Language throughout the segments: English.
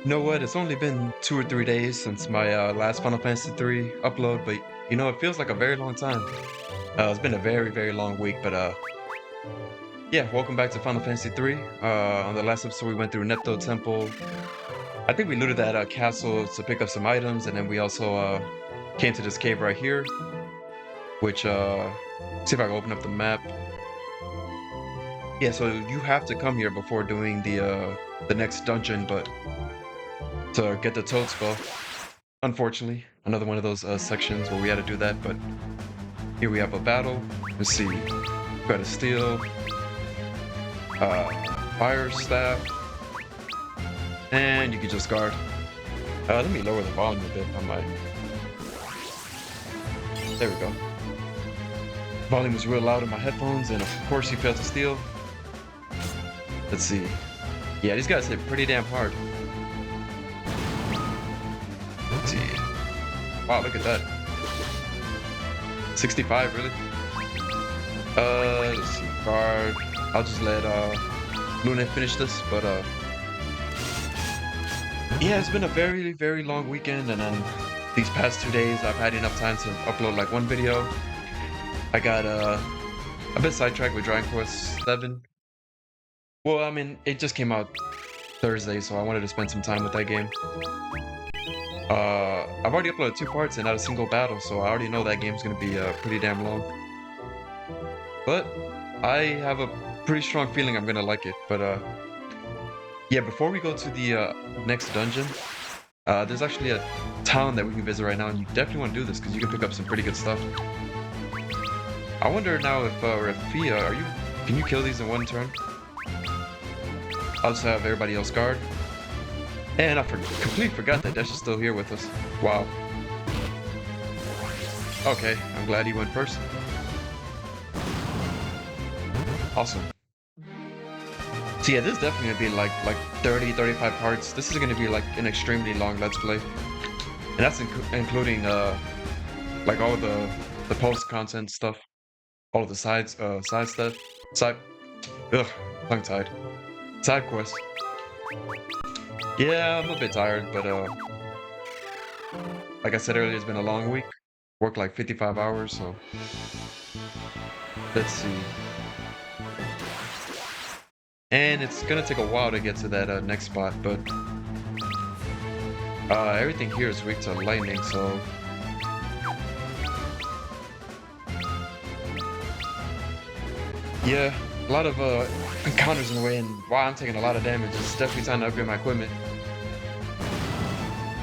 You know what? It's only been 2 or 3 days since my last Final Fantasy 3 upload, but it feels like a very long time. It's been a very, very long week, but yeah, welcome back to Final Fantasy 3. On the last episode, we went through Netto Temple. I think we looted that castle to pick up some items, and then we also came to this cave right here, which see if I can open up the map. Yeah, so you have to come here before doing the next dungeon, but to get the Toad spell. Unfortunately, another one of those sections where we had to do that, but here we have a battle. Let's see. Got a steel, fire staff, and you can just guard. Let me lower the volume a bit on my... There we go. Volume was real loud in my headphones, and of course he failed to steal. Let's see. Yeah, these guys hit pretty damn hard. Let's see. Wow, look at that. 65, really? Let's see. Guard. I'll just let Luna finish this, but yeah, it's been a very, very long weekend, and then these past 2 days I've had enough time to upload like one video. I got a bit sidetracked with Dragon Quest 7. Well, I mean, it just came out Thursday, so I wanted to spend some time with that game. I've already uploaded 2 parts and not a single battle, so I already know that game's gonna be pretty damn long. But I have a pretty strong feeling I'm gonna like it. But yeah, before we go to the next dungeon, there's actually a town that we can visit right now, and you definitely want to do this because you can pick up some pretty good stuff. I wonder now if Rafia, can you kill these in one turn? I'll just have everybody else guard. And I completely forgot that Dash is still here with us. Wow. Okay, I'm glad he went first. Awesome. So yeah, this is definitely gonna be like 30, 35 parts. This is gonna be like an extremely long Let's Play. And that's including like all the post content stuff. All of the side stuff. Tongue-tied. Side quests. Yeah, I'm a bit tired, but like I said earlier, it's been a long week. Worked like 55 hours, so let's see. And it's gonna take a while to get to that next spot, but everything here is weak to lightning, so yeah, a lot of encounters in the way, and wow, I'm taking a lot of damage. It's definitely time to upgrade my equipment.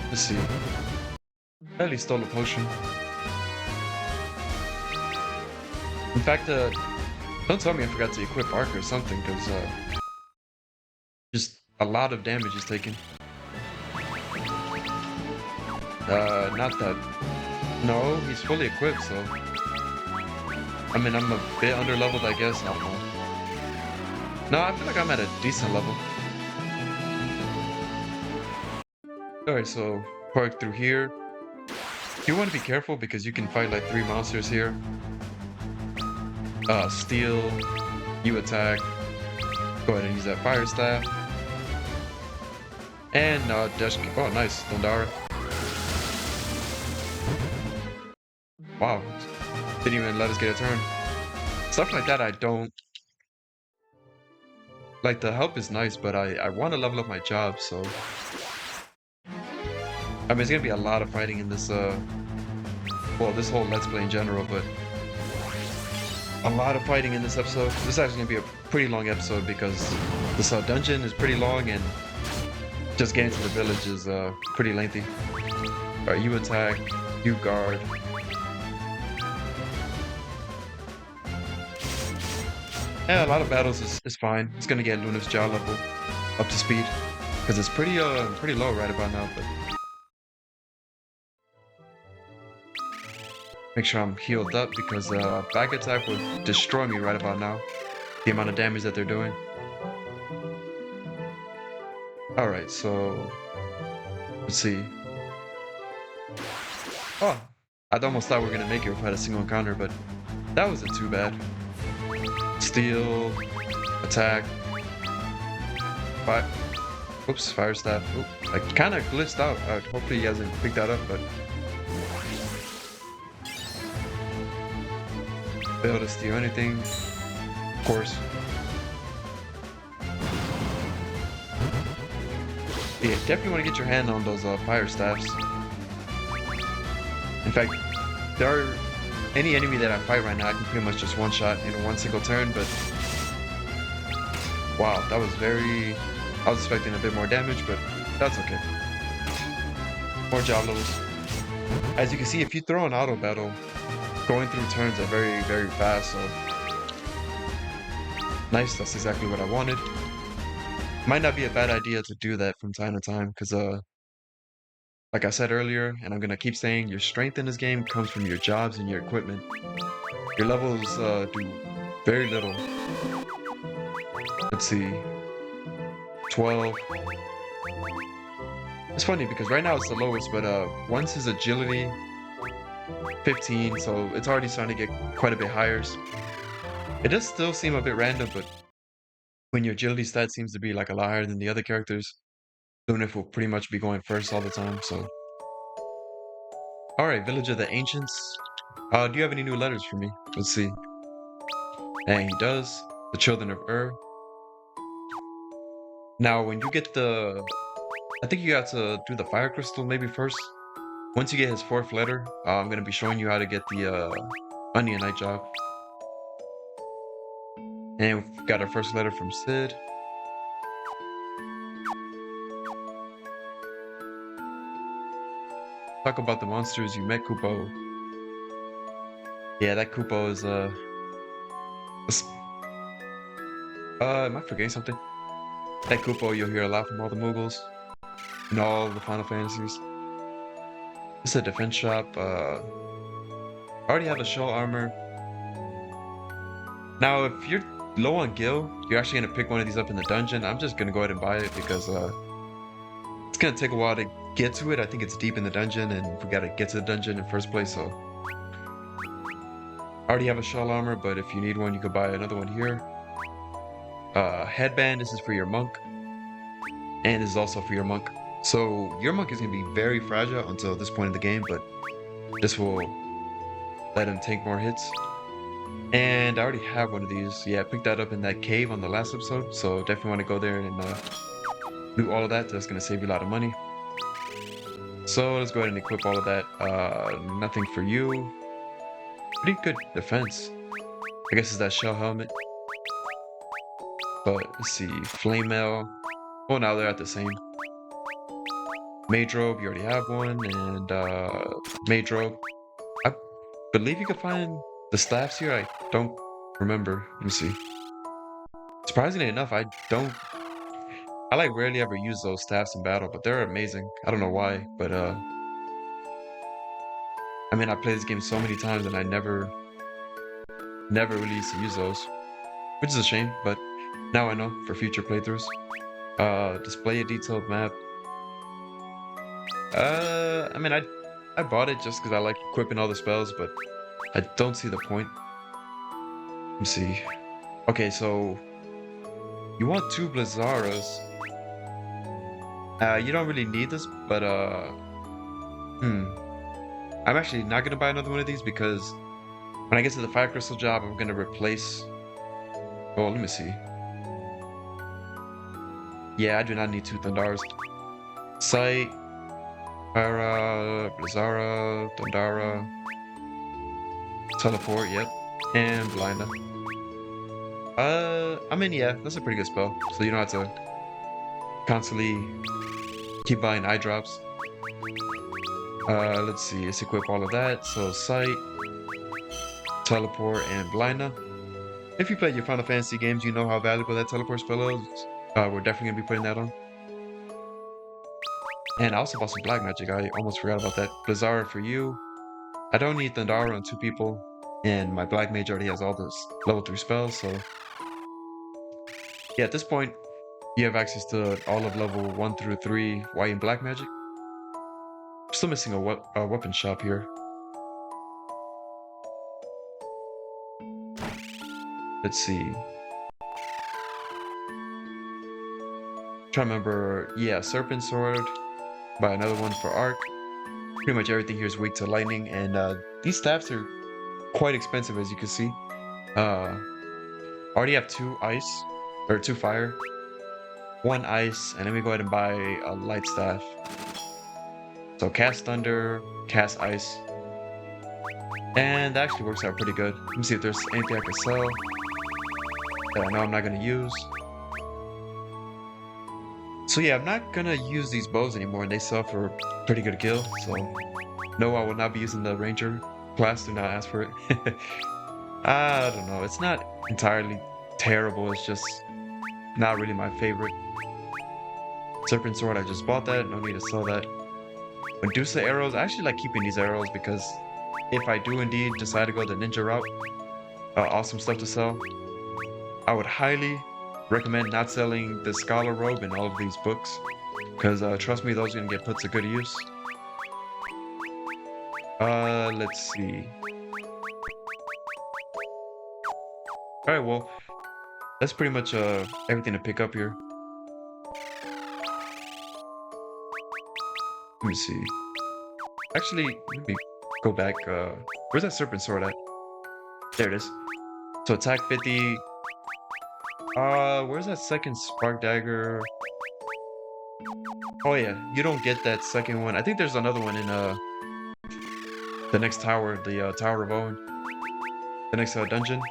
Let's see. I at least stole a potion. In fact, don't tell me I forgot to equip Arc or something, because just a lot of damage is taken. Not that. No, he's fully equipped, so. I mean, I'm a bit under-leveled, I guess. I don't know. No, I feel like I'm at a decent level. Alright, so park through here. You want to be careful because you can fight like 3 monsters here. Steal, you attack. Go ahead and use that fire staff. And dash. Oh, nice, Dondara. Wow, didn't even let us get a turn. Stuff like that I don't like. The help is nice, but I want to level up my job, so I mean, it's gonna be a lot of fighting in this well, this whole Let's Play in general, but a lot of fighting in this episode. This is actually gonna be a pretty long episode because this dungeon is pretty long, and just getting to the village is pretty lengthy. Alright, you attack, you guard. Yeah, a lot of battles is fine. It's gonna get Luna's jaw level up to speed because it's pretty low right about now. But make sure I'm healed up because back attack would destroy me right about now. The amount of damage that they're doing. All right, so let's see. Oh, I almost thought we were gonna make it without a single encounter, but that wasn't too bad. Steal, attack, fight. Oops, fire staff. Oop, I kind of glitched out. Hopefully he hasn't picked that up, but failed to steal anything. Of course. Yeah, definitely want to get your hand on those fire staffs. In fact, there are any enemy that I fight right now, I can pretty much just one-shot in one single turn, but wow, that was very... I was expecting a bit more damage, but that's okay. More job levels. As you can see, if you throw an auto battle, going through turns are very, very fast, so... Nice, that's exactly what I wanted. Might not be a bad idea to do that from time to time, because like I said earlier, and I'm gonna keep saying, your strength in this game comes from your jobs and your equipment. Your levels do very little. Let's see, 12. It's funny because right now it's the lowest, but once his agility 15, so it's already starting to get quite a bit higher. It does still seem a bit random, but when your agility stat seems to be like a lot higher than the other characters, Lunif will pretty much be going first all the time, so. Alright, Village of the Ancients. Do you have any new letters for me? Let's see. And he does. The Children of Ur. Now, when you get the... I think you have to do the Fire Crystal maybe first. Once you get his 4th letter, I'm going to be showing you how to get the Onion job. And we've got our first letter from Sid. Talk about the monsters you met, Kupo. Yeah, that Kupo is am I forgetting something? That Kupo you'll hear a lot from all the Mughals in all the Final Fantasies. It's a defense shop. I already have a shell armor. Now, if you're low on gil, you're actually gonna pick one of these up in the dungeon. I'm just gonna go ahead and buy it because it's gonna take a while to get to it. I think it's deep in the dungeon, and we gotta get to the dungeon in first place. So, I already have a shell armor, but if you need one, you could buy another one here. Headband. This is for your monk, and this is also for your monk. So your monk is gonna be very fragile until this point in the game, but this will let him take more hits. And I already have one of these. Yeah, I picked that up in that cave on the last episode, so definitely want to go there and do all of that. That's gonna save you a lot of money. So let's go ahead and equip all of that. Nothing for you. Pretty good defense. I guess it's that shell helmet. But let's see, flame mail. Oh, now they're at the same. Mage robe, you already have one, and mage robe. I believe you can find the staffs here. I don't remember. Let me see. Surprisingly enough, I don't. I like rarely ever use those staffs in battle, but they're amazing. I don't know why, but I mean, I played this game so many times and I never really used to use those, which is a shame. But now I know for future playthroughs. Display a detailed map. I mean, I bought it just because I like equipping all the spells, but I don't see the point. Let me see. Okay, so you want 2 Blizzaras. You don't really need this, but I'm actually not gonna buy another one of these because when I get to the Fire Crystal job, I'm gonna replace. Oh, let me see. Yeah, I do not need 2 Thundaras. Sight, Pyra, Blizzara, Thundara, Teleport, yep, and Blinda. I mean, yeah, that's a pretty good spell, so you don't have to constantly keep buying eye drops. Let's see, let's equip all of that. So Sight, Teleport, and Blinda. If you play your Final Fantasy games, you know how valuable that Teleport spell is. We're definitely gonna be putting that on. And I also bought some Black Magic. I almost forgot about that. Blizzara for you. I don't need Thundara on 2 people, and my Black Mage already has all those level 3 spells, so yeah, at this point, you have access to all of level 1 through 3 white and black magic. I'm still missing a weapon shop here. Let's see. Trying to remember, yeah, Serpent Sword. Buy another one for Arc. Pretty much everything here is weak to lightning, and these staffs are quite expensive, as you can see. I already have 2 ice, or 2 fire, 1 ice, and let me go ahead and buy a light staff. So cast thunder, cast ice, and that actually works out pretty good. Let me see if there's anything I can sell that I know I'm not gonna use. So yeah, I'm not gonna use these bows anymore, and they sell for pretty good gil. So no, I will not be using the ranger class. Do not ask for it. I don't know. It's not entirely terrible. It's just not really my favorite. Serpent sword, I just bought that. No need to sell that. Medusa arrows, I actually like keeping these arrows because if I do indeed decide to go the ninja route, awesome stuff to sell. I would highly recommend not selling the scholar robe in all of these books, because trust me, those are gonna get put to good use. Let's see. All right, well, that's pretty much everything to pick up here. Let me see. Actually, let me go back. Where's that serpent sword at? There it is. So attack 50. Where's that second spark dagger? Oh yeah, you don't get that second one. I think there's another one in the next tower, the Tower of Owen, the next dungeon.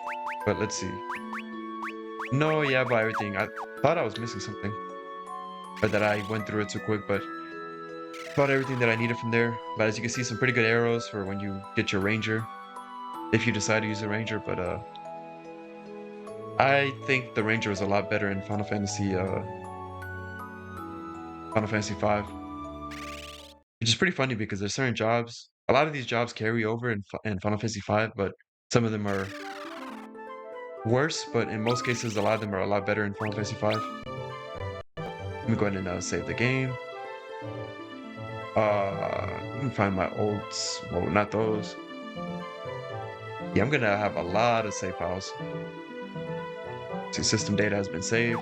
But let's see. No, yeah, by everything. I thought I was missing something, but that I went through it too quick. But bought everything that I needed from there. But as you can see, some pretty good arrows for when you get your ranger, if you decide to use a ranger. But I think the ranger is a lot better in Final Fantasy V, which is pretty funny because there's certain jobs. A lot of these jobs carry over in Final Fantasy V, but some of them are worse. But in most cases, a lot of them are a lot better in Final Fantasy V. Let me go ahead and save the game. Let me find my olds. Well, not those. Yeah, I'm gonna have a lot of save files. See, system data has been saved.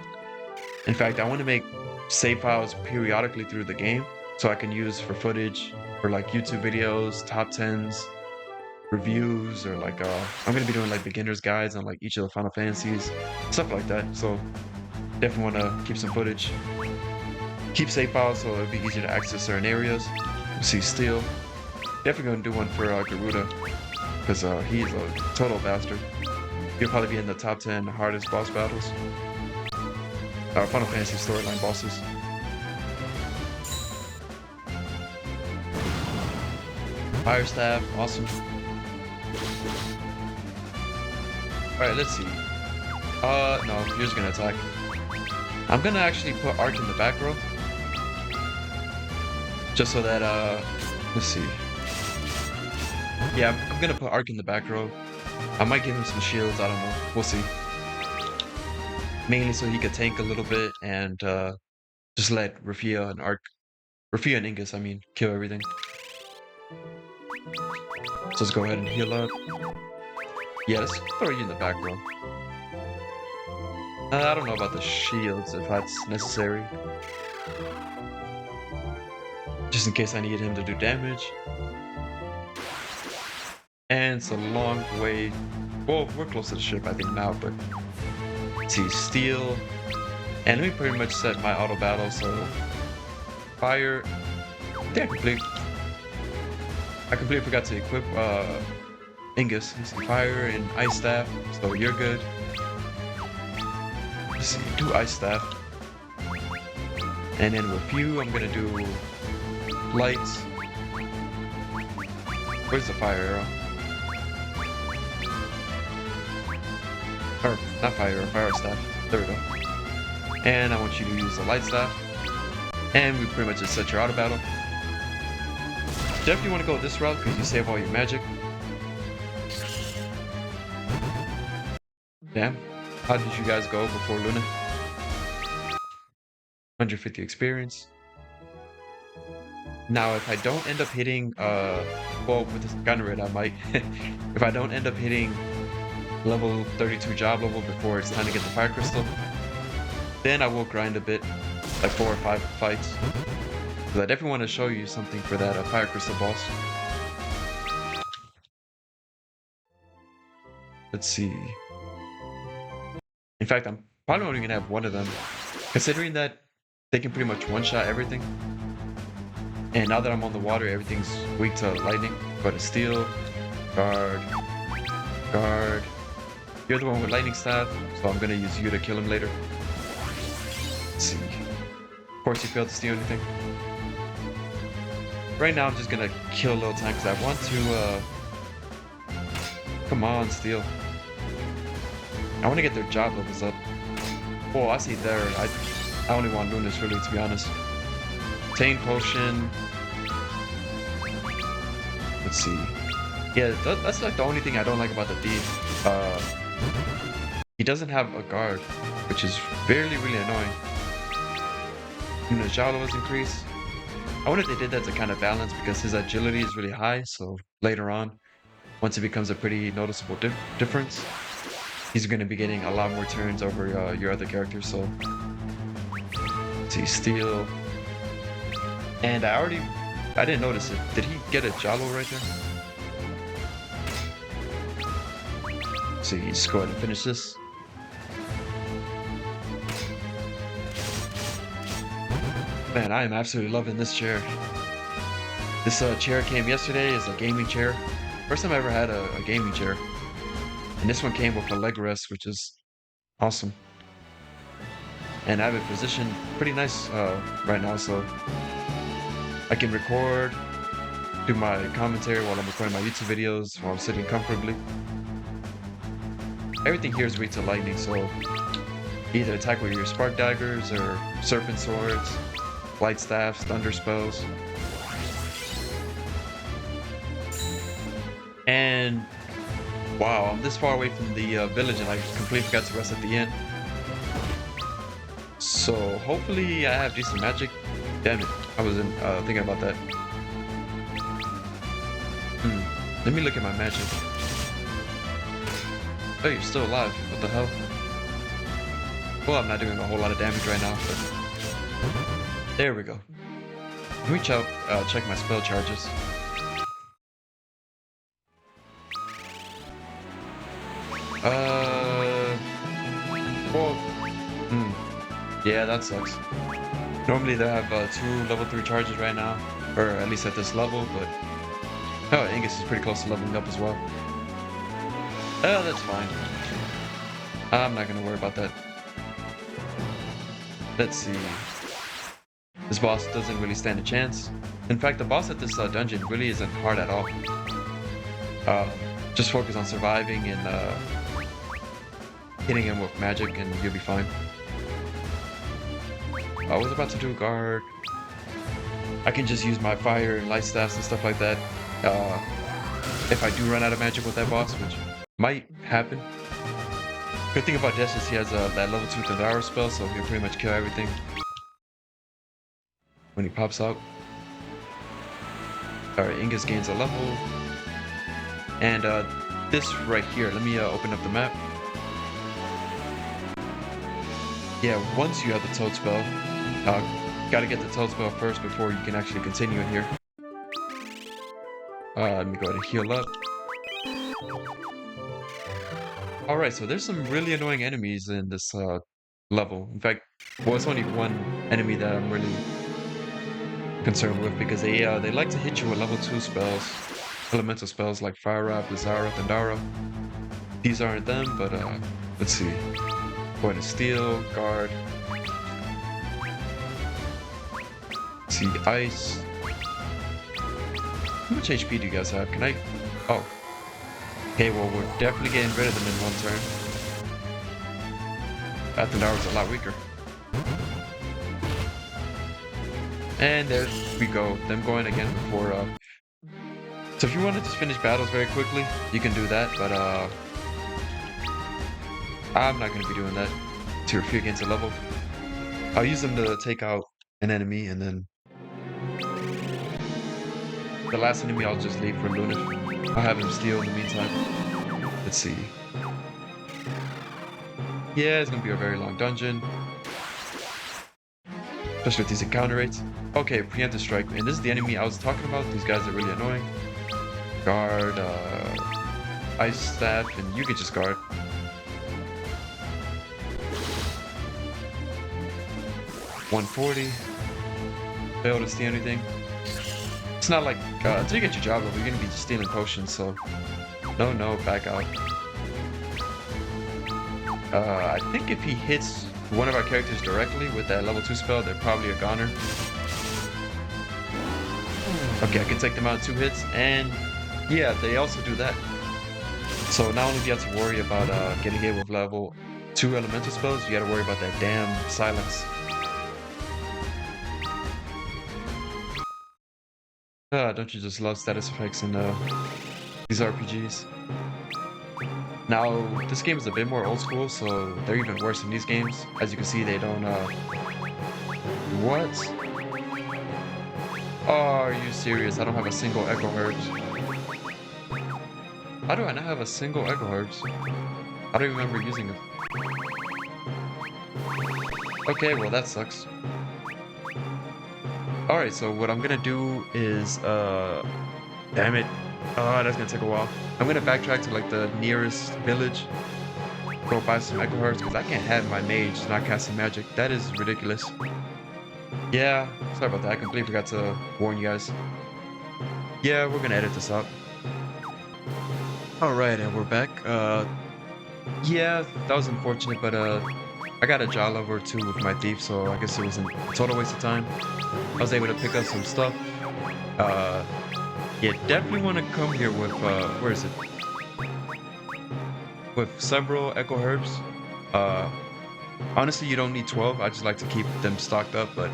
In fact, I want to make save files periodically through the game so I can use for footage for like YouTube videos, top 10s, reviews, or like I'm gonna be doing like beginner's guides on like each of the Final Fantasies, stuff like that. So definitely want to keep some footage, keep save files so it'll be easier to access certain areas. See, steel. Definitely gonna do one for Garuda because he's a total bastard. He'll probably be in the top 10 hardest boss battles. Final Fantasy storyline bosses. Fire staff, awesome. Alright, let's see. No, you're just gonna attack. I'm gonna actually put Arc in the back row. Just so that, let's see. Yeah, I'm gonna put Arc in the back row. I might give him some shields, I don't know. We'll see. Mainly so he could tank a little bit and just let Rafia and Ingus, I mean, kill everything. So let's go ahead and heal up. Yeah, let's throw you in the back row. I don't know about the shields, if that's necessary. Just in case I need him to do damage. And it's a long way. Well, we're close to the ship, I think, now, but... Let's see, steel. And let me pretty much set my auto battle, so... Fire. I think I completely forgot to equip Ingus. Let's see, fire and ice staff, so you're good. Let's see, do ice staff. And then with you, I'm gonna do lights. Where's the fire arrow? Or, not fire arrow, fire staff. There we go. And I want you to use the light staff. And we pretty much just set your auto battle. Definitely want to go this route because you save all your magic. Damn. How did you guys go before Luna? 150 experience. Now, if I don't end up hitting, well, with this gun red, I might. If I don't end up hitting level 32 job level before it's time to get the fire crystal, then I will grind a bit. like 4 or 5 fights. But I definitely want to show you something for that Fire Crystal boss. Let's see. In fact, I'm probably only gonna have one of them, considering that they can pretty much one-shot everything. And now that I'm on the water, everything's weak to lightning. Go to steel, guard, guard. You're the one with lightning staff, so I'm gonna use you to kill him later. Let's see. Of course, you failed to steal anything. Right now, I'm just gonna kill a little time because I want to. Come on, steal. I want to get their job levels up. Oh, I see there. I only want Lunas really, to be honest. Obtain potion. Let's see. Yeah, that's like the only thing I don't like about the thief. He doesn't have a guard, which is really annoying. Luna's job levels increase. I wonder if they did that to kind of balance because his agility is really high. So later on, once it becomes a pretty noticeable difference, he's going to be getting a lot more turns over your other characters. So, let's see, steal. And I didn't notice it. Did he get a Jalo right there? So you just go ahead and finish this. Man, I am absolutely loving this chair. This chair came yesterday as a gaming chair. First time I ever had a gaming chair. And this one came with a leg rest, which is awesome. And I have it positioned pretty nice right now, so I can record, do my commentary while I'm recording my YouTube videos, while I'm sitting comfortably. Everything here is weak to lightning, so either attack with your spark daggers or serpent swords, light staffs, thunder spells. And wow, I'm this far away from the village and I completely forgot to rest at the inn. So hopefully I have decent magic. Damn it, I wasn't thinking about that. Let me look at my magic. Oh, you're still alive. What the hell? Well, I'm not doing a whole lot of damage right now, but there we go. Let me check my spell charges. Well, yeah, that sucks. Normally they have 2 level 3 charges right now, or at least at this level, but oh, Angus is pretty close to leveling up as well. Oh, that's fine. I'm not gonna worry about that. Let's see. This boss doesn't really stand a chance. In fact, the boss at this dungeon really isn't hard at all. Just focus on surviving and hitting him with magic and you'll be fine. I was about to do guard. I can just use my fire and light staffs and stuff like that. If I do run out of magic with that boss, which might happen. Good thing about Desh is he has that level 2 Devour spell, so he'll pretty much kill everything when he pops out. Alright, Ingus gains a level. And this right here, let me open up the map. Yeah, once you have the Toad spell, gotta get the Toad spell first before you can actually continue in here. Let me go ahead and heal up. Alright, so there's some really annoying enemies in this level. In fact, well, it's only one enemy that I'm really concerned with because they like to hit you with level 2 spells, elemental spells like Fire Rap, Bizarra, Thundara. These aren't them, but let's see. Go ahead and steal, guard. Let's see, ice. How much HP do you guys have? Can I? Oh. Okay, well, we're definitely getting rid of them in one turn. That Thundara's a lot weaker. And there we go. Them going again before. So if you want to just finish battles very quickly, you can do that. But I'm not going to be doing that to refute against a level. I'll use them to take out an enemy, and then the last enemy I'll just leave for Luna. I'll have him steal in the meantime. Let's see. Yeah, it's going to be a very long dungeon. especially with these encounter rates. Okay, preemptive strike, and this is the enemy I was talking about. These guys are really annoying. Guard, ice staff, and you can just guard. $140. Fail to steal anything. It's not like until you get your job level, you're gonna be just stealing potions. So no, back out. I think if he hits one of our characters directly with that level 2 spell, they're probably a goner. Okay, I can take them out in 2 hits, and yeah, they also do that. So not only do you have to worry about getting hit with level 2 elemental spells, you gotta worry about that damn silence. Don't you just love status effects in these RPGs? Now, this game is a bit more old school, so they're even worse in these games. As you can see, they don't, What? Oh, are you serious? I don't have a single Echo Herbs. How do I not have a single Echo Herbs? I don't even remember using it. Okay, well that sucks. Alright, so what I'm gonna do is, damn it. Oh, that's gonna take a while. I'm gonna backtrack to like the nearest village. Go buy some Echo Herbs, because I can't have my mage not casting magic. That is ridiculous. Yeah, sorry about that. I completely forgot to warn you guys. Yeah, we're gonna edit this out. Alright, and we're back. Yeah, that was unfortunate, but I got a job level or 2 with my thief, so I guess it wasn't a total waste of time. I was able to pick up some stuff. Yeah, definitely want to come here with, where is it? With several Echo Herbs. Honestly, you don't need 12. I just like to keep them stocked up, but,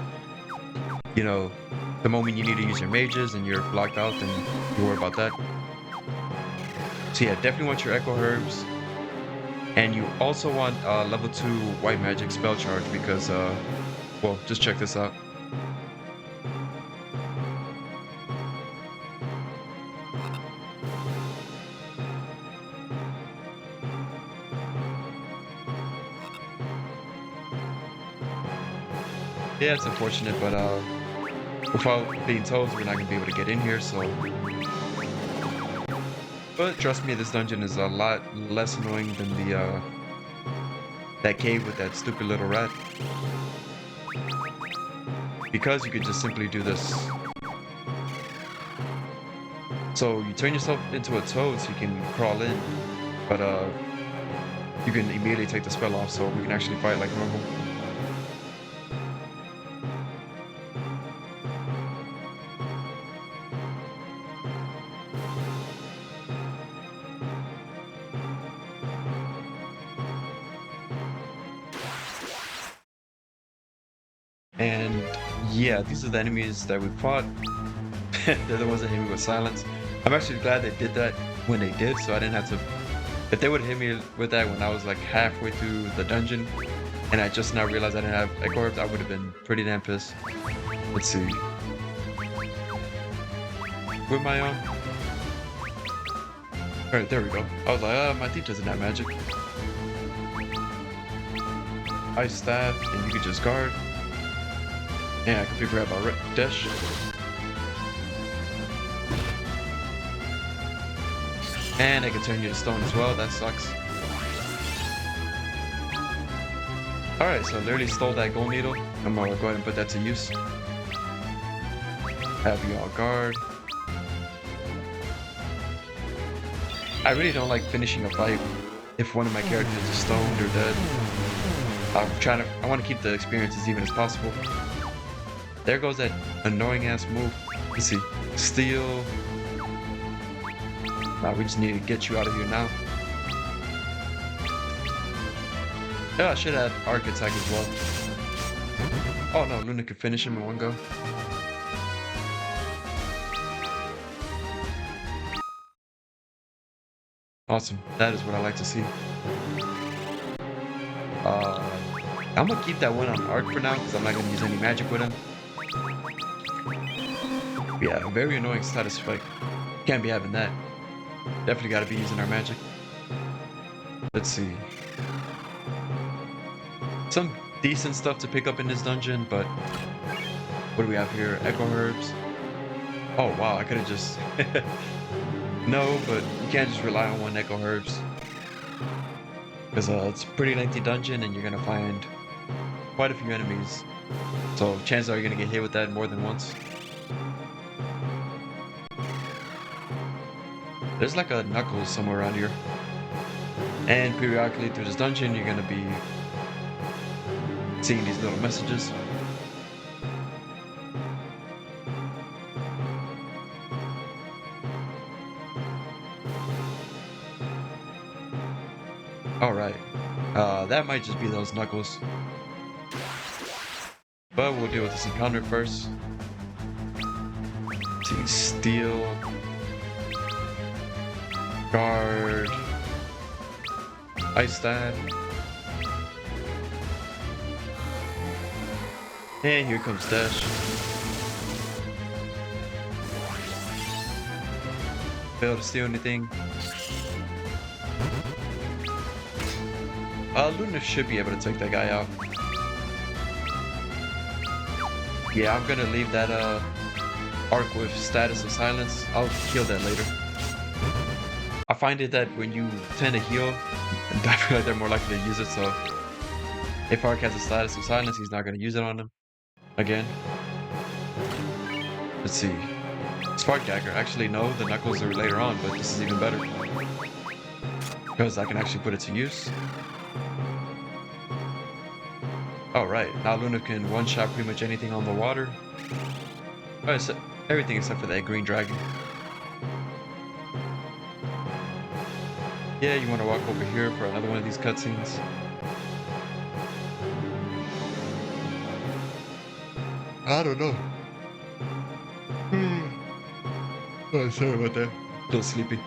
you know, the moment you need to use your mages and you're blocked out, then you worry about that. So yeah, definitely want your Echo Herbs. And you also want level 2 white magic spell charge because, well, just check this out. Yeah, it's unfortunate, but without being told, we're not gonna be able to get in here, so. But trust me, this dungeon is a lot less annoying than the that cave with that stupid little rat. Because you could just simply do this. So you turn yourself into a toad so you can crawl in, but you can immediately take the spell off so we can actually fight like normal. And yeah, these are the enemies that we fought. They're the ones that hit me with silence. I'm actually glad they did that when they did, so I didn't have to. If they would have hit me with that when I was like halfway through the dungeon, and I just now realized I didn't have Echo Herbs, I would have been pretty damn pissed. Let's see. With my Alright, there we go. I was like, my thief doesn't have magic. Ice staff, and you can just guard. Yeah, I completely forgot about dash. And I can turn you to stone as well, that sucks. Alright, so I literally stole that gold needle. I'm gonna go ahead and put that to use. Have you all guard. I really don't like finishing a fight if one of my characters is stoned or dead. I want to keep the experience as even as possible. There goes that annoying ass move. Let's see. Steal. Nah, we just need to get you out of here now. Yeah, I should add arc attack as well. Oh no, Luna could finish him in one go. Awesome. That is what I like to see. I'm gonna keep that one on arc for now because I'm not gonna use any magic with him. Yeah, very annoying status effect. Can't be having that. Definitely gotta be using our magic. Let's see. Some decent stuff to pick up in this dungeon, but What do we have here? Echo Herbs. Oh, wow, I could have just... No, but you can't just rely on one Echo Herbs. Because it's a pretty lengthy dungeon, and you're going to find quite a few enemies. So chances are you're going to get hit with that more than once. There's like a Knuckles somewhere around here. And periodically through this dungeon, you're going to be seeing these little messages. Alright. That might just be those Knuckles. But we'll deal with this encounter first. See, Steel. Guard. Ice Stab. And here comes Dash. Fail to steal anything. Luna should be able to take that guy out. Yeah, I'm gonna leave that arc with Status of Silence. I'll heal that later. I find it that when you tend to heal, I feel like they're more likely to use it, so if Arc has a Status of Silence, he's not gonna use it on him again. Let's see. Spark Dagger. Actually, no, the Knuckles are later on, but this is even better. Because I can actually put it to use. Alright, now Luna can one-shot pretty much anything on the water. Alright, so everything except for that green dragon. Yeah, you want to walk over here for another one of these cutscenes. I don't know. Oh, sorry about that. Still sleepy.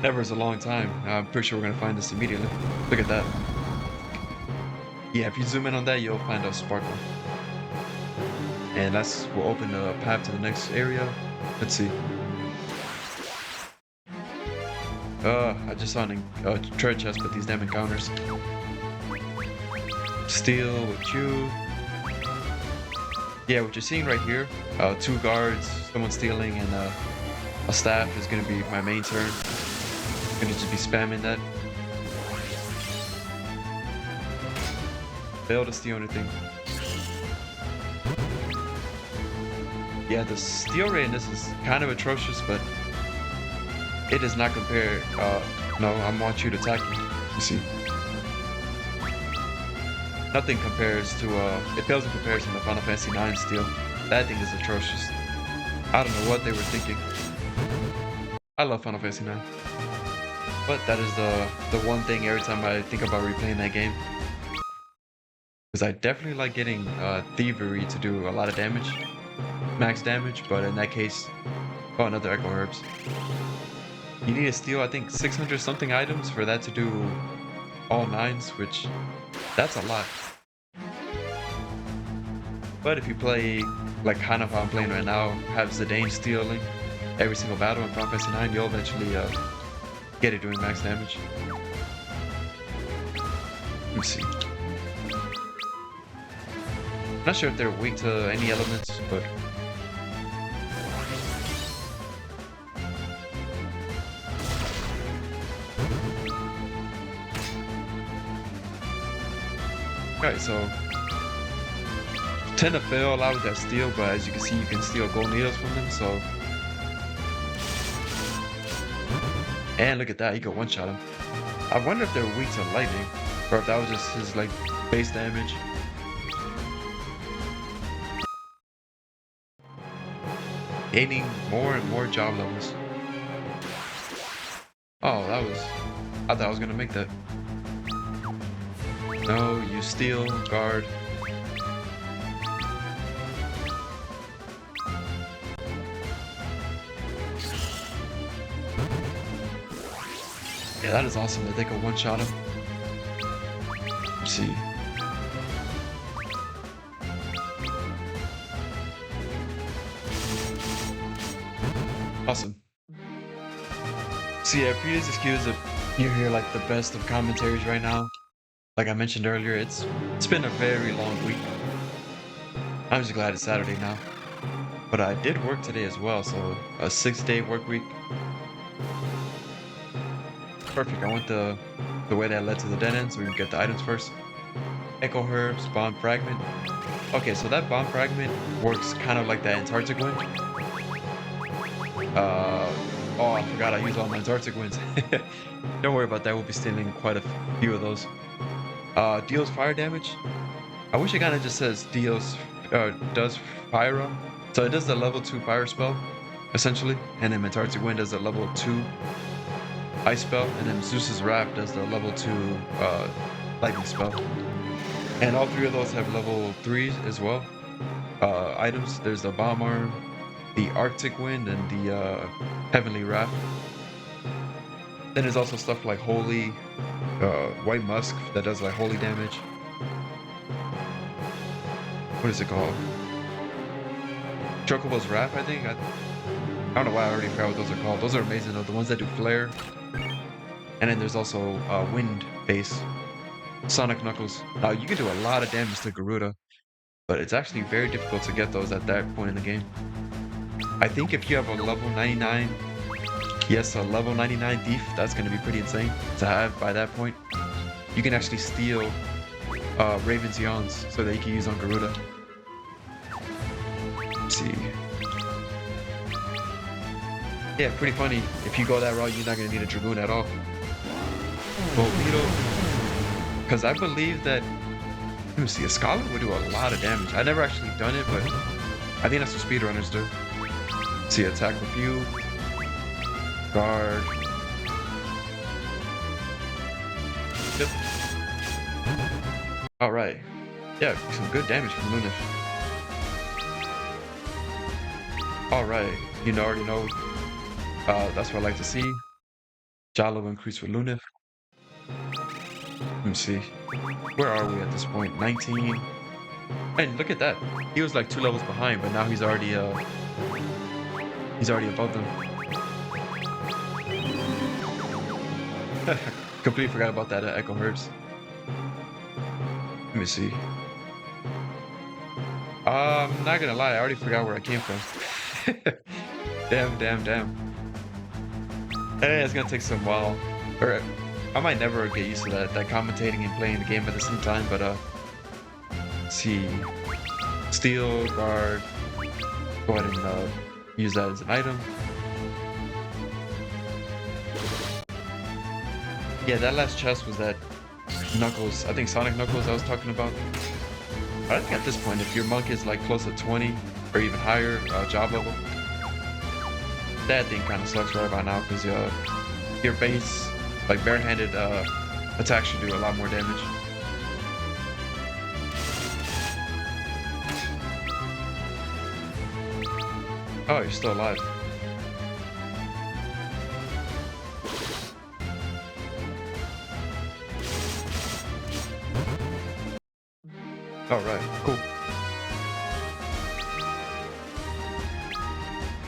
Ever is a long time. I'm pretty sure we're gonna find this immediately. Look at that. Yeah, if you zoom in on that, you'll find a sparkle. And that's will open the path to the next area. Let's see. I just saw a treasure chest with these damn encounters. Steal with you. Yeah, what you're seeing right here, 2 guards, someone stealing, and a staff is gonna be my main turn. I'm gonna just be spamming that. Fail to steal anything. Yeah, the steal rate in this is kind of atrocious, but it does not compare. No, I want you to attack me. You see. Nothing compares to, it pales in comparison to Final Fantasy IX steal. That thing is atrocious. I don't know what they were thinking. I love Final Fantasy IX. But that is the one thing every time I think about replaying that game. Because I definitely like getting Thievery to do a lot of damage. Max damage, but in that case, oh, another Echo Herbs. You need to steal, I think, 600 something items for that to do all 9s, which, that's a lot. But if you play, like kind of how I'm playing right now, have Zidane stealing every single battle in Final Fantasy IX, you'll eventually get it doing max damage. Let's see. Not sure if they're weak to any elements, but alright, so tend to fail a lot with that steal, but as you can see, you can steal gold needles from them, so. And look at that, he could one-shot him. I wonder if they're weak to lightning, or if that was just his, like, base damage. Gaining more and more job levels. Oh, I thought I was gonna make that. No, you steal, guard. Yeah, that is awesome that they can one-shot him. Let's see. Awesome. So yeah, please excuse if you hear like the best of commentaries right now. Like I mentioned earlier, it's been a very long week. I'm just glad it's Saturday now. But I did work today as well, so a 6-day work week. Perfect. I went the way that led to the dead end, so we can get the items first. Echo Herbs, Bomb Fragment. Okay, so that Bomb Fragment works kind of like that Antarctic Wind. Oh, I forgot I used all my Antarctic Winds. Don't worry about that, we'll be stealing quite a few of those. Deals fire damage. I wish it kind of just says does fire. So it does the level 2 fire spell, essentially, and then Antarctic Wind does the level 2 ice spell, and then Zeus's Wrath does the level 2 lightning spell. And all three of those have level 3s as well. Items, there's the Bomb Arm, the Arctic Wind, and the Heavenly Wrath. Then there's also stuff like Holy, White Musk that does like holy damage. What is it called? Chocobo's Wrath, I think. I don't know why I already forgot what those are called. Those are amazing though. The ones that do flare. And then there's also wind base. Sonic Knuckles. Now you can do a lot of damage to Garuda, but it's actually very difficult to get those at that point in the game. I think if you have a level 99, yes, a level 99 thief, that's going to be pretty insane to have by that point. You can actually steal Raven's Yawns so that you can use on Garuda. Let's see. Yeah, pretty funny. If you go that route, you're not going to need a Dragoon at all. Volbeetle. Because I believe that, let me see, a Scholar would do a lot of damage. I never actually done it, but I think that's what speedrunners do. See, attack with you. Guard. Yep. Alright. Yeah, some good damage from Lunif. Alright, you already know. That's what I like to see. Jalo increase with Lunif. Let me see. Where are we at this point? 19. And look at that. He was like 2 levels behind, but now he's already above them. Completely forgot about that Echo Herbs. Let me see. I'm not gonna lie, I already forgot where I came from. Damn. Hey, it's gonna take some while. Or I might never get used to that commentating and playing the game at the same time, but let's see. Steel, guard. Go ahead and use that as an item. Yeah, that last chest was that Knuckles, I think Sonic Knuckles I was talking about. I think at this point, if your monk is like close to 20 or even higher job level, that thing kind of sucks right about now because your base, like barehanded attack should do a lot more damage. Oh, you're still alive. Alright, cool.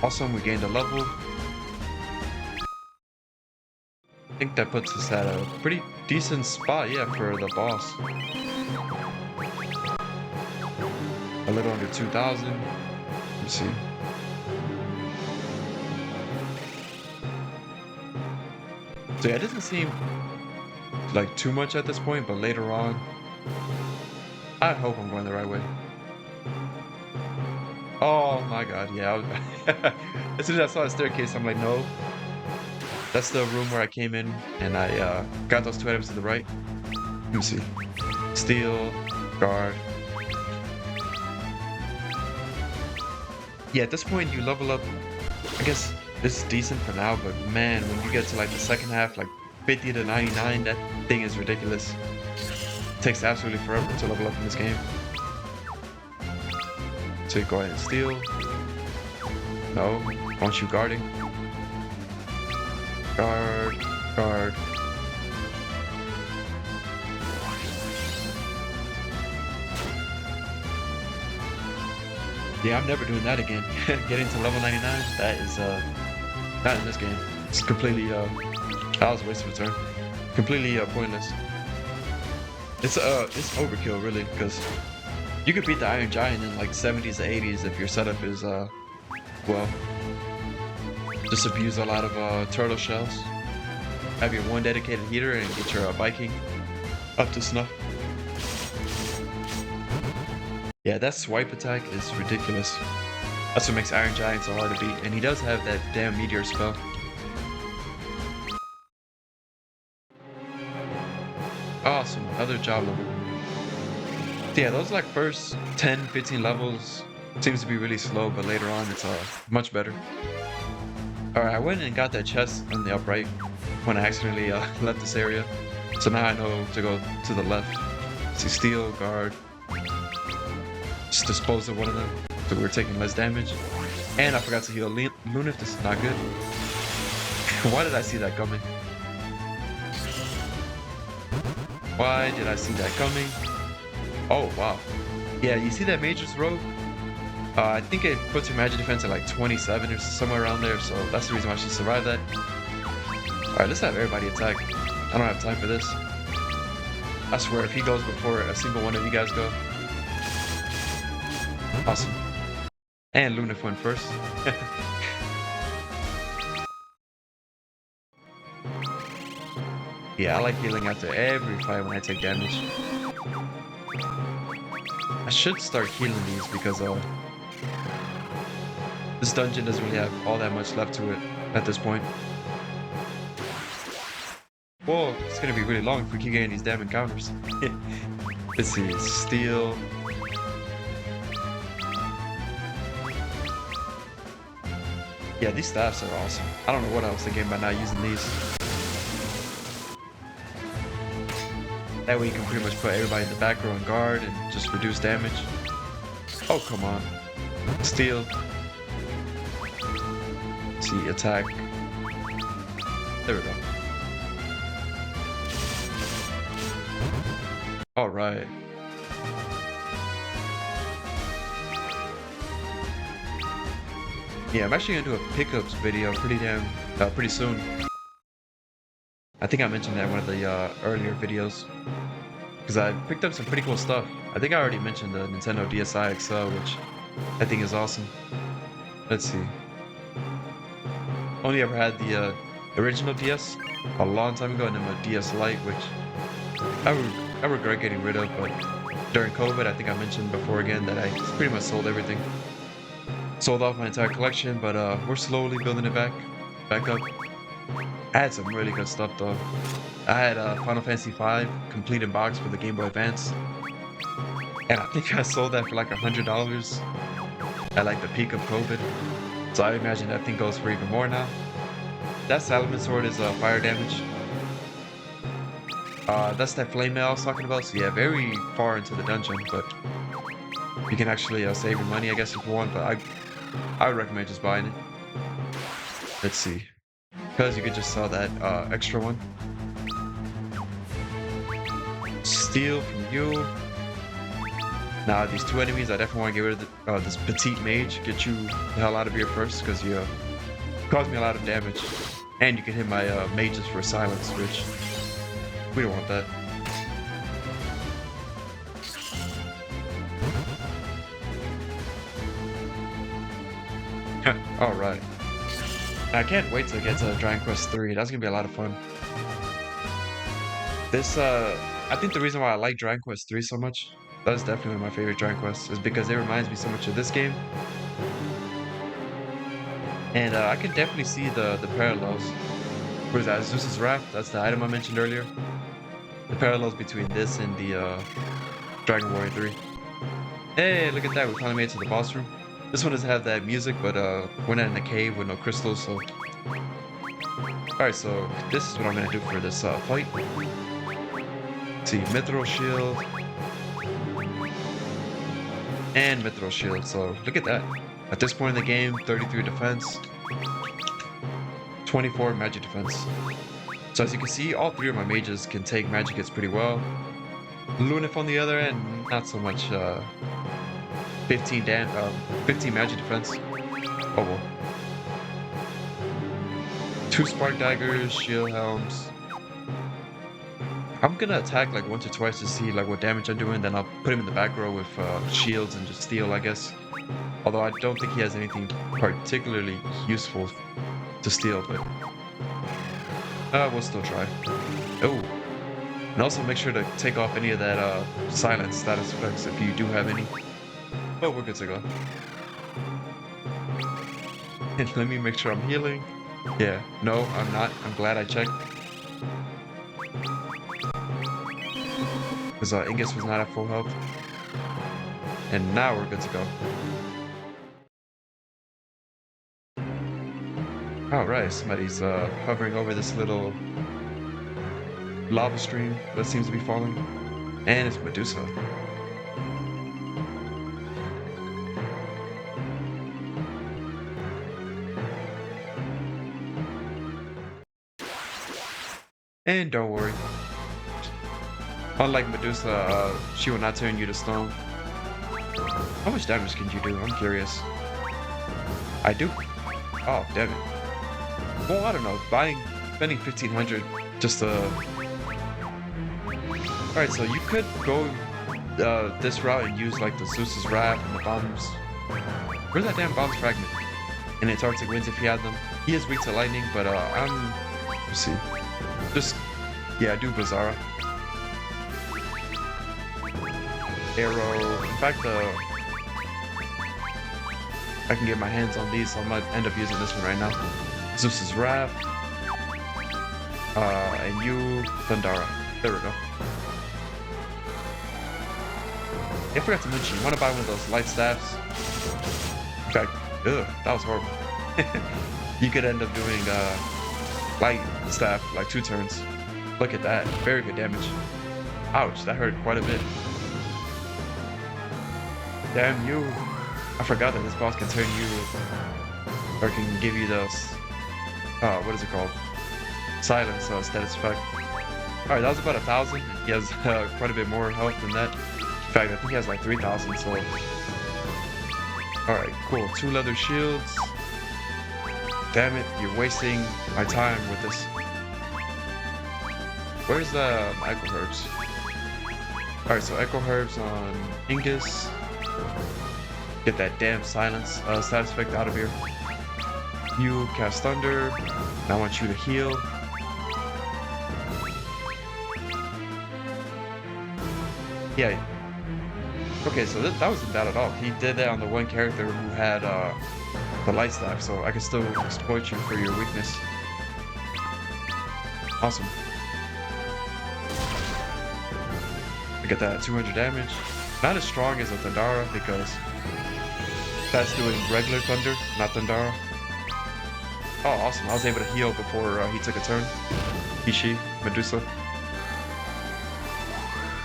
Awesome, we gained a level. I think that puts us at a pretty decent spot, yeah, for the boss. A little under 2,000. Let me see. So yeah, it doesn't seem like too much at this point, but later on, I hope I'm going the right way. Oh my god, yeah. As soon as I saw the staircase, I'm like, no. That's the room where I came in, and I got those 2 items to the right. Let me see. Steel, guard. Yeah, at this point, you level up. I guess this is decent for now, but man, when you get to like the second half, like 50 to 99, that thing is ridiculous. It takes absolutely forever to level up in this game. So you go ahead and steal. No, want you guarding. Guard. Yeah, I'm never doing that again. Getting to level 99, that is not in this game. It's completely that was a waste of a turn. Completely pointless. It's overkill really, because You could beat the Iron Giant in like 70s to 80s if your setup is well, just abuse a lot of turtle shells. Have your one dedicated heater and get your Viking up to snuff. Yeah, that swipe attack is ridiculous. That's what makes Iron Giant so hard to beat, and he does have that damn meteor spell. Awesome, another job level. Yeah, those like first 10, 15 levels seems to be really slow, but later on it's much better. Alright, I went and got that chest on the upright when I accidentally left this area. So now I know to go to the left. See, steal, guard. Just dispose of one of them, so we're taking less damage. And I forgot to heal Lunif, this is not good. Why did I see that coming? Why did I see that coming? Oh, wow. Yeah, you see that Mage's Robe? I think it puts your magic defense at like 27 or somewhere around there, so that's the reason why she survived that. Alright, let's have everybody attack. I don't have time for this. I swear, if he goes before a single one of you guys go. Awesome. And Lunif went first. Yeah, I like healing after every fight when I take damage. I should start healing these because this dungeon doesn't really have all that much left to it at this point. Whoa, it's gonna be really long if we keep getting these damn encounters. Let's see, steal. Yeah, these staffs are awesome. I don't know what I was thinking about not using these. That way you can pretty much put everybody in the back row and guard and just reduce damage. Oh, come on. Steal. See, attack. There we go. Alright. Yeah, I'm actually gonna do a pickups video pretty soon. I think I mentioned that in one of the earlier videos. Because I picked up some pretty cool stuff. I think I already mentioned the Nintendo DSi XL, which I think is awesome. Let's see. Only ever had the original DS a long time ago, and then my DS Lite, which I regret getting rid of, but during COVID, I think I mentioned before again that I pretty much sold everything. Sold off my entire collection, but we're slowly building it back up. I had some really good stuff though. I had Final Fantasy V complete in box for the Game Boy Advance, and I think I sold that for like $100 at like the peak of COVID. So I imagine that thing goes for even more now. That Salaman sword is fire damage. That's that flame mail I was talking about. So yeah, very far into the dungeon, but you can actually save your money, I guess, if you want. But I would recommend just buying it. Let's see, because you could just sell that extra one. Steal from you. Now these two enemies, I definitely want to get rid of this petite mage. Get you the hell out of here first, because you caused me a lot of damage. And you can hit my mages for silence, which we don't want that. Alright. I can't wait to get to Dragon Quest 3. That's gonna be a lot of fun. This, I think the reason why I like Dragon Quest 3 so much, that's definitely my favorite Dragon Quest, is because it reminds me so much of this game. And I can definitely see the parallels. What is that? Zeus's Wrath? That's the item I mentioned earlier. The parallels between this and the Dragon Warrior 3. Hey, look at that. We finally made it to the boss room. This one doesn't have that music, but we're not in a cave with no crystals, so... Alright, so this is what I'm gonna do for this fight. Let's see, Mithril Shield. And Mithril Shield, so look at that. At this point in the game, 33 defense. 24 magic defense. So as you can see, all three of my mages can take magic hits pretty well. Lunif on the other end, not so much. 15 magic defense. Oh well. 2 spark daggers, shield helms. I'm gonna attack like once or twice to see like what damage I'm doing, then I'll put him in the back row with shields and just steal, I guess. Although I don't think he has anything particularly useful to steal, but we'll still try. Oh, and also make sure to take off any of that silence status effects if you do have any. Oh, we're good to go. And let me make sure I'm healing. Yeah, no, I'm not. I'm glad I checked. Because Ingus was not at full health. And now we're good to go. Alright, somebody's hovering over this little lava stream that seems to be falling. And it's Medusa. And don't worry. Unlike Medusa, she will not turn you to stone. How much damage can you do? I'm curious. I do? Oh, damn it. Well, I don't know. Spending 1,500 just to... Alright, so you could go this route and use like the Zeus's Wrath and the bombs. Where's that damn bombs fragment? And Antarctic Winds if he had them. He is weak to lightning, but let's see. Just, yeah, do Bizarra. Arrow. In fact, I can get my hands on these, so I might end up using this one right now. Zeus's Wrath. And you, Thundara. There we go. I forgot to mention, you want to buy one of those light staffs. In fact, ugh, that was horrible. You could end up doing light staff like 2 turns. Look at that, very good damage. Ouch, that hurt quite a bit. Damn you! I forgot that this boss can turn you, or can give you those. What is it called? Silence status effect. Alright, that was about 1,000. He has quite a bit more health than that. In fact, I think he has like 3,000, so... Alright, cool. 2 leather shields. Damn it, you're wasting my time with this. Where's the Echo Herbs? Alright, so Echo Herbs on Ingus. Get that damn silence status effect out of here. You cast Thunder. I want you to heal. Yeah. Okay, so that wasn't bad at all. He did that on the one character who had the light staff, so I can still exploit you for your weakness. Awesome. I get that 200 damage. Not as strong as a Thundara because that's doing regular thunder, not Thundara. Oh, awesome. I was able to heal before he took a turn. She, Medusa.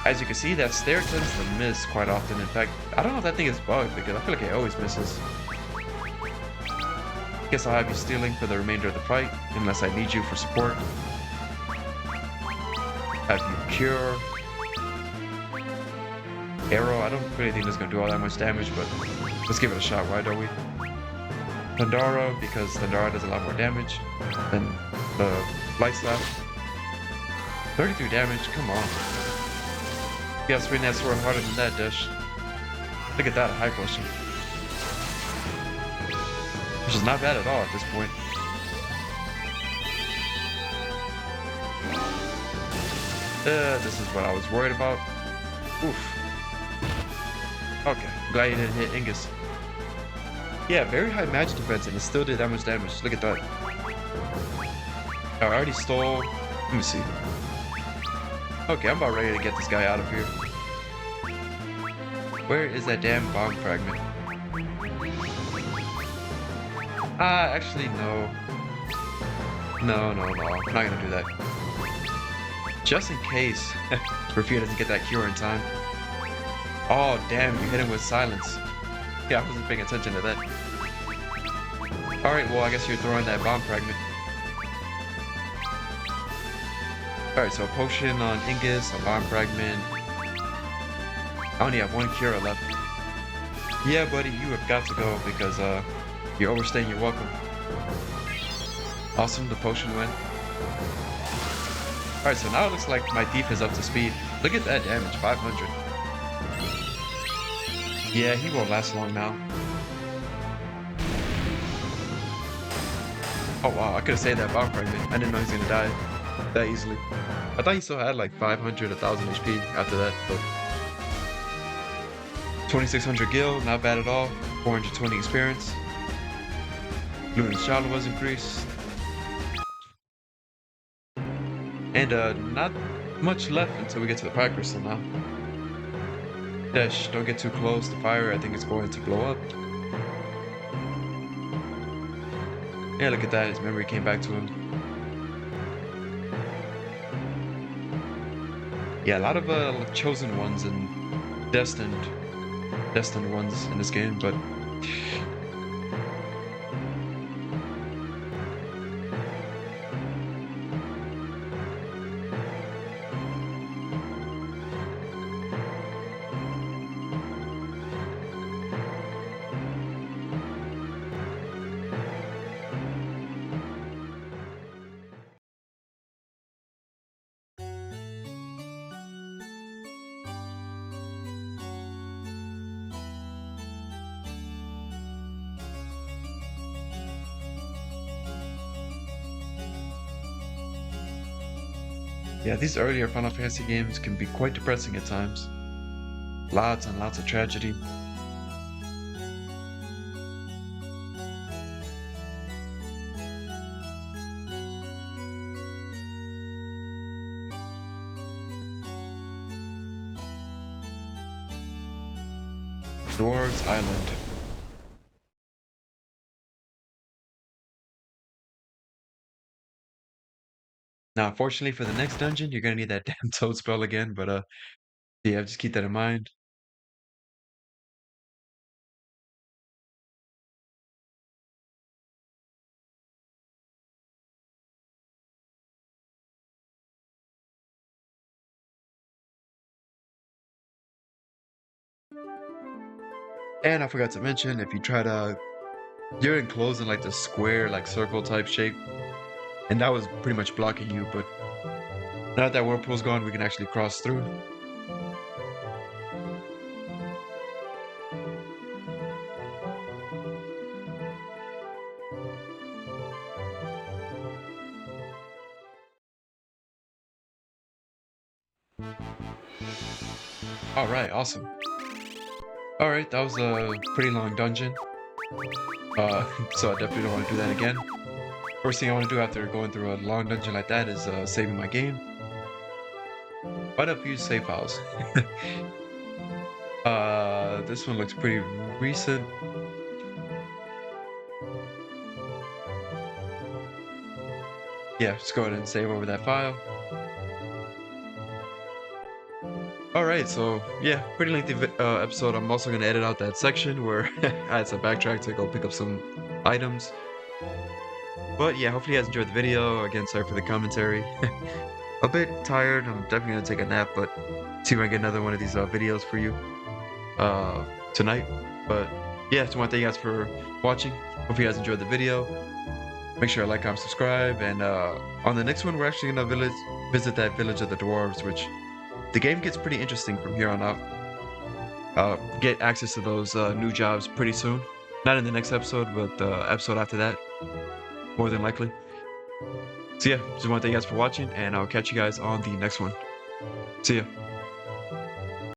As you can see, that stair tends to miss quite often. In fact, I don't know if that thing is bugged because I feel like it always misses. Guess I'll have you stealing for the remainder of the fight, unless I need you for support. Have you cure. Arrow, I don't really think this is going to do all that much damage, but let's give it a shot, why don't we? Thundara, because Thundara does a lot more damage than the light staff. 33 damage, come on. You gotta swing that sword harder than that, Dish. Look at that, a high potion. Which is not bad at all at this point. This is what I was worried about. Oof. Okay, glad you didn't hit Ingus. Yeah, very high magic defense and it still did that much damage. Look at that. I already stole... Let me see. Okay, I'm about ready to get this guy out of here. Where is that damn bomb fragment? Actually, no. No, I'm not gonna do that. Just in case Rafia doesn't get that cure in time. Oh, damn, you hit him with silence. Yeah, I wasn't paying attention to that. Alright, well, I guess you're throwing that bomb fragment. Alright, so a potion on Ingus, a bomb fragment. I only have 1 cure left. Yeah, buddy, you have got to go because you're overstaying your welcome. Awesome, the potion went. Alright, so now it looks like my thief is up to speed. Look at that damage, 500. Yeah, he won't last long now. Oh wow, I could have saved that bomb fragment. I didn't know he was gonna die that easily. I thought he still had like 500, 1000 HP after that, but 2600 gil, not bad at all. 420 experience. Luna's Shallow was increased. And not much left until we get to the fire crystal now. Dash, don't get too close. The fire, I think it's going to blow up. Yeah, look at that. His memory came back to him. Yeah, a lot of chosen ones and destined ones in this game, but yeah, these earlier Final Fantasy games can be quite depressing at times. Lots and lots of tragedy. Dwarves Island. Now, unfortunately for the next dungeon, you're gonna need that damn toad spell again, but yeah, just keep that in mind. And I forgot to mention, if you try to, you're enclosed in like the square, like circle type shape, and that was pretty much blocking you, but now that whirlpool's gone, we can actually cross through. Alright, awesome. Alright, that was a pretty long dungeon. So I definitely don't want to do that again. First thing I want to do after going through a long dungeon like that is saving my game. Quite a few save files. This one looks pretty recent. Yeah, just go ahead and save over that file. Alright, so yeah, pretty lengthy episode. I'm also going to edit out that section where I had to backtrack to go pick up some items. But yeah, hopefully you guys enjoyed the video. Again, sorry for the commentary. A bit tired. I'm definitely going to take a nap, but see if I can get another one of these videos for you tonight. But yeah, just want to thank you guys for watching. Hope you guys enjoyed the video. Make sure to like, comment, subscribe, and on the next one, we're actually going to visit that village of the dwarves, which the game gets pretty interesting from here on out. Get access to those new jobs pretty soon. Not in the next episode, but the episode after that, more than likely. So yeah, just want to thank you guys for watching, and I'll catch you guys on the next one. See ya.